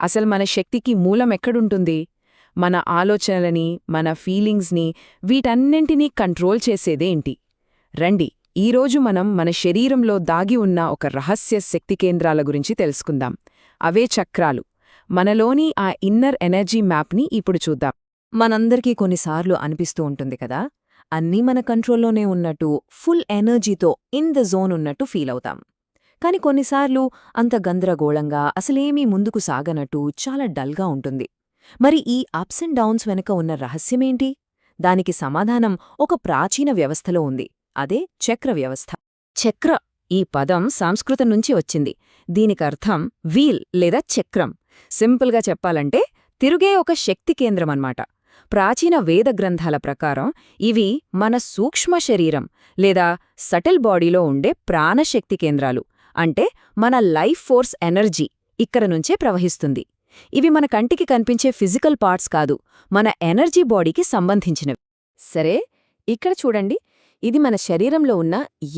అసలు మన శక్తికి మూలం ఎక్కడుంటుంది? మన ఆలోచనలని, మన ఫీలింగ్స్ని, వీటన్నింటినీ కంట్రోల్ చేసేదేంటి? రండి, ఈరోజు మనం మన శరీరంలో దాగి ఉన్న ఒక రహస్య శక్తి కేంద్రాల గురించి తెలుసుకుందాం. అవే చక్రాలు. మనలోని ఆ ఇన్నర్ ఎనర్జీ మ్యాప్ని ఇప్పుడు చూద్దాం. మనందరికీ కొన్నిసార్లు అనిపిస్తూ ఉంటుంది కదా, అన్నీ మన కంట్రోల్లోనే ఉన్నట్టు, ఫుల్ ఎనర్జీతో ఇన్ ద జోన్ ఉన్నట్టు ఫీల్ అవుతాం. కాని కొన్నిసార్లు అంత గందరగోళంగా, అసలేమీ ముందుకు సాగనట్టు చాలా డల్గా ఉంటుంది. మరి ఈ అప్స్ అండ్ డౌన్స్ వెనుక ఉన్న రహస్యమేంటి? దానికి సమాధానం ఒక ప్రాచీన వ్యవస్థలో ఉంది. అదే చక్ర వ్యవస్థ. చక్ర ఈ పదం సంస్కృతం నుంచి వచ్చింది. దీనికర్థం వీల్ లేదా చక్రం. సింపుల్గా చెప్పాలంటే తిరుగే ఒక శక్తి కేంద్రమన్నమాట. ప్రాచీన వేద గ్రంథాల ప్రకారం ఇవి మన సూక్ష్మ శరీరం లేదా సటిల్ బాడీలో ఉండే ప్రాణశక్తి కేంద్రాలు. అంటే మన లైఫ్ ఫోర్స్ ఎనర్జీ ఇక్కడ నుంచే ప్రవహిస్తుంది. ఇవి మన కంటికి కనిపించే ఫిజికల్ పార్ట్స్ కాదు, మన ఎనర్జీ బాడీకి సంబంధించినవి. సరే, ఇక్కడ చూడండి, ఇది మన శరీరంలో ఉన్న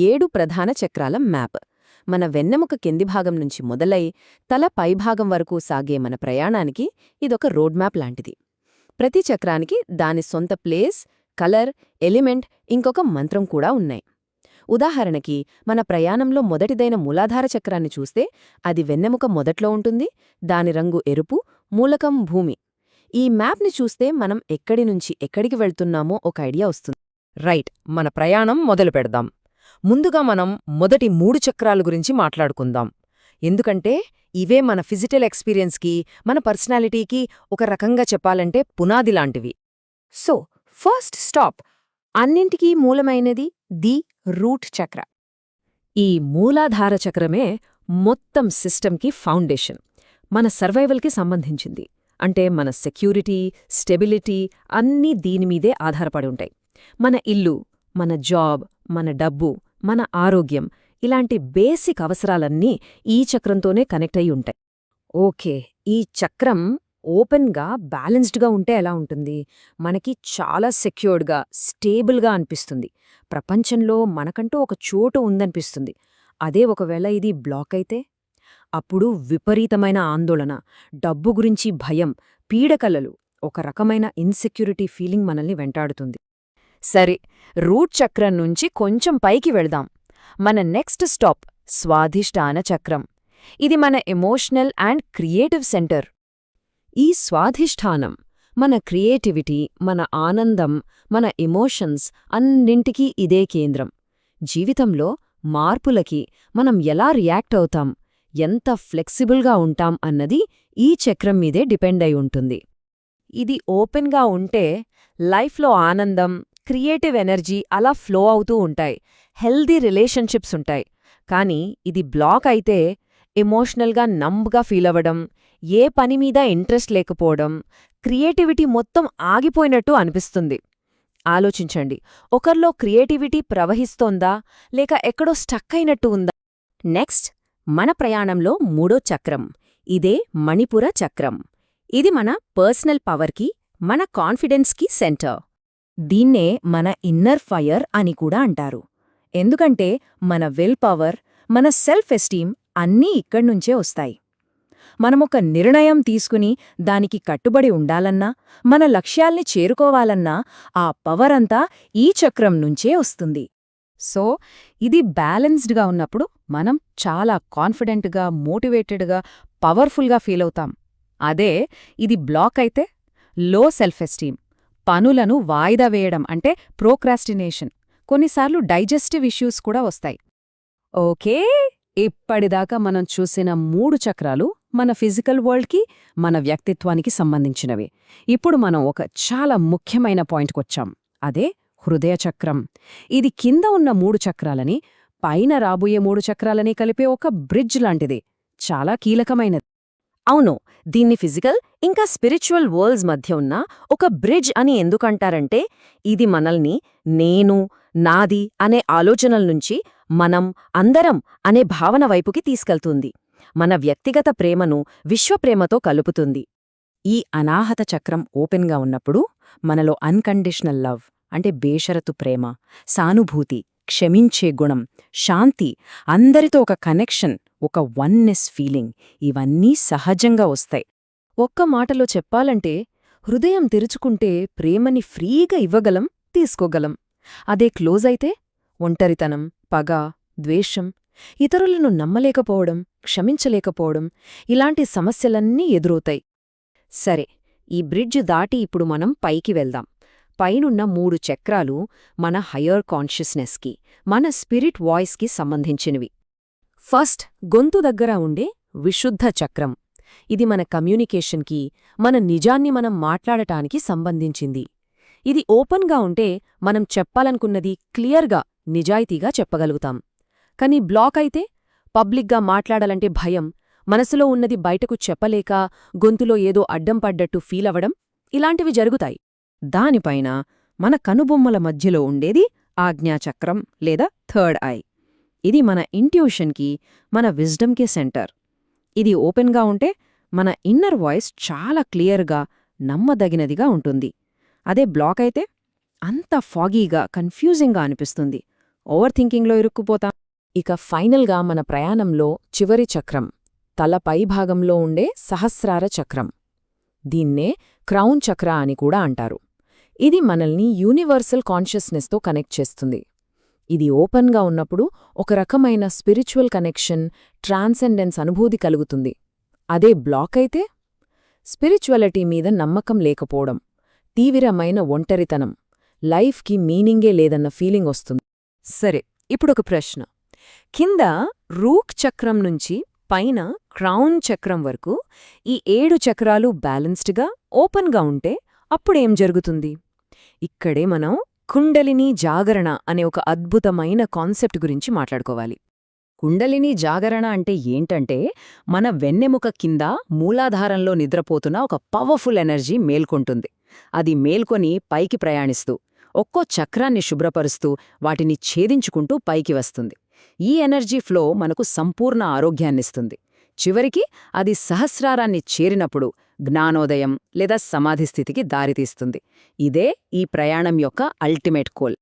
7 ప్రధాన చక్రాల మ్యాప్. మన వెన్నెముక కింది భాగం నుంచి మొదలై తల పైభాగం వరకు సాగే మన ప్రయాణానికి ఇదొక రోడ్ మ్యాప్ లాంటిది. ప్రతి చక్రానికి దాని సొంత ప్లేస్, కలర్, ఎలిమెంట్, ఇంకొక మంత్రం కూడా ఉన్నాయి. ఉదాహరణకి మన ప్రయాణంలో మొదటిదైన మూలాధార చక్రాన్ని చూస్తే అది వెన్నెముక మొదట్లో ఉంటుంది. దాని రంగు ఎరుపు, మూలకం భూమి. ఈ మ్యాప్ని చూస్తే మనం ఎక్కడి నుంచి ఎక్కడికి వెళ్తున్నామో ఒక ఐడియా వస్తుంది. రైట్, మన ప్రయాణం మొదలు పెడదాం. ముందుగా మనం మొదటి 3 చక్రాల గురించి మాట్లాడుకుందాం. ఎందుకంటే ఇవే మన ఫిజికల్ ఎక్స్పీరియన్స్కి, మన పర్సనాలిటీకి ఒక రకంగా చెప్పాలంటే పునాదిలాంటివి. సో ఫస్ట్ స్టాప్, అన్నింటికీ మూలమైనది ది రూట్ చక్ర. ఈ మూలాధార చక్రమే మొత్తం సిస్టమ్కి ఫౌండేషన్. మన సర్వైవల్కి సంబంధించింది. అంటే మన సెక్యూరిటీ, స్టెబిలిటీ అన్నీ దీనిమీదే ఆధారపడి ఉంటాయి. మన ఇల్లు, మన జాబ్, మన డబ్బు, మన ఆరోగ్యం, ఇలాంటి బేసిక్ అవసరాలన్నీ ఈ చక్రంతోనే కనెక్ట్ అయి ఉంటాయి. ఓకే, ఈ చక్రం ఓపెన్గా, బ్యాలెన్స్డ్గా ఉంటే ఎలా ఉంటుంది? మనకి చాలా సెక్యూర్డ్గా, స్టేబుల్గా అనిపిస్తుంది. ప్రపంచంలో మనకంటూ ఒక చోటు ఉందనిపిస్తుంది. అదే ఒకవేళ ఇది బ్లాక్ అయితే? అప్పుడు విపరీతమైన ఆందోళన, డబ్బు గురించి భయం, పీడకలలు, ఒక రకమైన ఇన్సెక్యూరిటీ ఫీలింగ్ మనల్ని వెంటాడుతుంది. సరే, రూట్ చక్రం నుంచి కొంచెం పైకి వెళ్దాం. మన నెక్స్ట్ స్టాప్ స్వాధిష్టాన చక్రం. ఇది మన ఎమోషనల్ అండ్ క్రియేటివ్ సెంటర్. ఈ స్వాధిష్టానం మన క్రియేటివిటీ, మన ఆనందం, మన ఎమోషన్స్ అన్నింటికీ ఇదే కేంద్రం. జీవితంలో మార్పులకి మనం ఎలా రియాక్ట్ అవుతాం, ఎంత ఫ్లెక్సిబుల్గా ఉంటాం అన్నది ఈ చక్రం మీదే డిపెండ్ అయి ఉంటుంది. ఇది ఓపెన్గా ఉంటే లైఫ్లో ఆనందం, క్రియేటివ్ ఎనర్జీ అలా ఫ్లో అవుతూ ఉంటాయి. హెల్దీ రిలేషన్షిప్స్ ఉంటాయి. కానీ ఇది బ్లాక్ అయితే ఎమోషనల్గా నంబ్గా ఫీల్ అవ్వడం, ఏ పనిమీద ఇంట్రెస్ట్ లేకపోవడం, క్రియేటివిటీ మొత్తం ఆగిపోయినట్టు అనిపిస్తుంది. ఆలోచించండి, ఒకర్లో క్రియేటివిటీ ప్రవహిస్తోందా లేక ఎక్కడో స్టక్ అయినట్టు ఉందా? నెక్స్ట్, మన ప్రయాణంలో 3వ చక్రం. ఇదే మణిపుర చక్రం. ఇది మన పర్సనల్ పవర్కి, మన కాన్ఫిడెన్స్కి సెంటర్. దీన్నే మన ఇన్నర్ ఫైర్ అని కూడా అంటారు. ఎందుకంటే మన విల్ పవర్, మన సెల్ఫ్ ఎస్టీమ్ అన్నీ ఇక్కడ్నుంచే వస్తాయి. మనమొక నిర్ణయం తీసుకుని దానికి కట్టుబడి ఉండాలన్నా, మన లక్ష్యాల్ని చేరుకోవాలన్నా ఆ పవరంతా ఈ చక్రం నుంచే వస్తుంది. సో ఇది బ్యాలెన్స్డ్గా ఉన్నప్పుడు మనం చాలా కాన్ఫిడెంట్గా, మోటివేటెడ్గా, పవర్ఫుల్గా ఫీల్ అవుతాం. అదే ఇది బ్లాక్ అయితే లో సెల్ఫ్ ఎస్టీమ్, పనులను వాయిదా వేయడం అంటే ప్రోక్రాస్టినేషన్, కొన్నిసార్లు డైజెస్టివ్ ఇష్యూస్ కూడా వస్తాయి. ఓకే, ఇప్పటిదాకా మనం చూసిన 3 చక్రాలు మన ఫిజికల్ వరల్డ్కి, మన వ్యక్తిత్వానికి సంబంధించినవి. ఇప్పుడు మనం ఒక చాలా ముఖ్యమైన పాయింట్కొచ్చాం. అదే హృదయ చక్రం. ఇది కింద ఉన్న 3 చక్రాలని, పైన రాబోయే 3 చక్రాలని కలిపే ఒక బ్రిడ్జ్ లాంటిది. చాలా కీలకమైనది. అవును, దీన్ని ఫిజికల్ ఇంకా స్పిరిచువల్ వరల్డ్స్ మధ్య ఉన్న ఒక బ్రిడ్జ్ అని ఎందుకంటారంటే, ఇది మనల్ని నేను, నాది అనే ఆలోచనల నుంచి మనం, అందరం అనే భావన వైపుకి తీసుకెళ్తుంది. మన వ్యక్తిగత ప్రేమను విశ్వప్రేమతో కలుపుతుంది. ఈ అనాహత చక్రం ఓపెన్గా ఉన్నప్పుడు మనలో అన్కండిషనల్ లవ్ అంటే బేషరతు ప్రేమ, సానుభూతి, క్షమించే గుణం, శాంతి, అందరితో ఒక కనెక్షన్, ఒక వన్నెస్ ఫీలింగ్, ఇవన్నీ సహజంగా వస్తాయి. ఒక్క మాటలో చెప్పాలంటే హృదయం తెరుచుకుంటే ప్రేమని ఫ్రీగా ఇవ్వగలం, తీసుకోగలం. అదే క్లోజ్ అయితే ఒంటరితనం, పగ, ద్వేషం, ఇతరులను నమ్మలేకపోవడం, క్షమించలేకపోవడం ఇలాంటి సమస్యలన్నీ ఎదురవుతాయి. సరే, ఈ బ్రిడ్జ్ దాటి ఇప్పుడు మనం పైకి వెళ్దాం. పైనున్న 3 చక్రాలు మన హయ్యర్ కాన్షియస్నెస్కి, మన స్పిరిట్ వాయిస్కి సంబంధించినవి. ఫస్ట్, గొంతు దగ్గర ఉండే విశుద్ధ చక్రం. ఇది మన కమ్యూనికేషన్కి, మన నిజాన్ని మనం మాట్లాడటానికి సంబంధించింది. ఇది ఓపెన్గా ఉంటే మనం చెప్పాలనుకున్నది క్లియర్గా, నిజాయితీగా చెప్పగలుగుతాం. కానీ బ్లాక్ అయితే పబ్లిక్గా మాట్లాడాలంటే భయం, మనసులో ఉన్నది బయటకు చెప్పలేక గొంతులో ఏదో అడ్డం పడ్డట్టు ఫీలవడం ఇలాంటివి జరుగుతాయి. దానిపైన మన కనుబొమ్మల మధ్యలో ఉండేది ఆజ్ఞాచక్రం లేదా థర్డ్ ఐ. ఇది మన ఇంట్యూషన్కి, మన విజ్డమ్కి సెంటర్. ఇది ఓపెన్గా ఉంటే మన ఇన్నర్ వాయిస్ చాలా క్లియర్గా, నమ్మదగినదిగా ఉంటుంది. అదే బ్లాక్ అయితే అంత ఫాగీగా, కన్ఫ్యూజింగ్గా అనిపిస్తుంది. ఓవర్ థింకింగ్లో ఇరుక్కుపోతాం. ఇక ఫైనల్గా మన ప్రయాణంలో చివరి చక్రం, తల పైభాగంలో ఉండే సహస్రార చక్రం. దీన్నే క్రౌన్ చక్ర అని కూడా అంటారు. ఇది మనల్ని యూనివర్సల్ కాన్షియస్నెస్తో కనెక్ట్ చేస్తుంది. ఇది ఓపెన్గా ఉన్నప్పుడు ఒక రకమైన స్పిరిచువల్ కనెక్షన్, ట్రాన్సెండెన్స్ అనుభూతి కలుగుతుంది. అదే బ్లాక్ అయితే స్పిరిచువాలిటీ మీద నమ్మకం లేకపోవడం, తీవ్రమైన ఒంటరితనం, లైఫ్కి మీనింగే లేదన్న ఫీలింగ్ వస్తుంది. సరే, ఇప్పుడొక ప్రశ్న. కింద రూక్ చక్రం నుంచి పైన క్రౌన్ చక్రం వరకు ఈ 7 చక్రాలు బ్యాలెన్స్డ్గా, ఓపెన్గా ఉంటే అప్పుడేం జరుగుతుంది? ఇక్కడే మనం కుండలినీ జాగరణ అనే ఒక అద్భుతమైన కాన్సెప్ట్ గురించి మాట్లాడుకోవాలి. కుండలినీ జాగరణ అంటే ఏంటంటే, మన వెన్నెముక కింద మూలాధారంలో నిద్రపోతున్న ఒక పవర్ఫుల్ ఎనర్జీ మేల్కొంటుంది. అది మేల్కొని పైకి ప్రయాణిస్తూ, ఒక్కో చక్రాన్ని శుభ్రపరుస్తూ, వాటిని ఛేదించుకుంటూ పైకి వస్తుంది. ఈ ఎనర్జీ ఫ్లో మనకు సంపూర్ణ ఆరోగ్యాన్నిస్తుంది. చివరికి అది సహస్రారాన్ని చేరినప్పుడు జ్ఞానోదయం లేదా సమాధిస్థితికి దారితీస్తుంది. ఇదే ఈ ప్రయాణం యొక్క అల్టిమేట్ గోల్.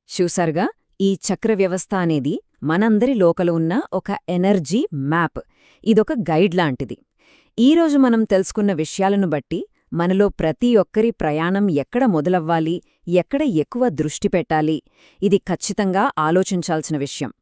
చూసారుగా, ఈ చక్ర వ్యవస్థ అనేది మనందరి లోపల ఉన్న ఒక ఎనర్జీ మ్యాప్. ఇదొక గైడ్ లాంటిది. ఈరోజు మనం తెలుసుకున్న విషయాలను బట్టి మనలో ప్రతి ఒక్కరి ప్రయాణం ఎక్కడ మొదలవ్వాలి, ఎక్కడ ఎక్కువ దృష్టి పెట్టాలి, ఇది ఖచ్చితంగా ఆలోచించాల్సిన విషయం.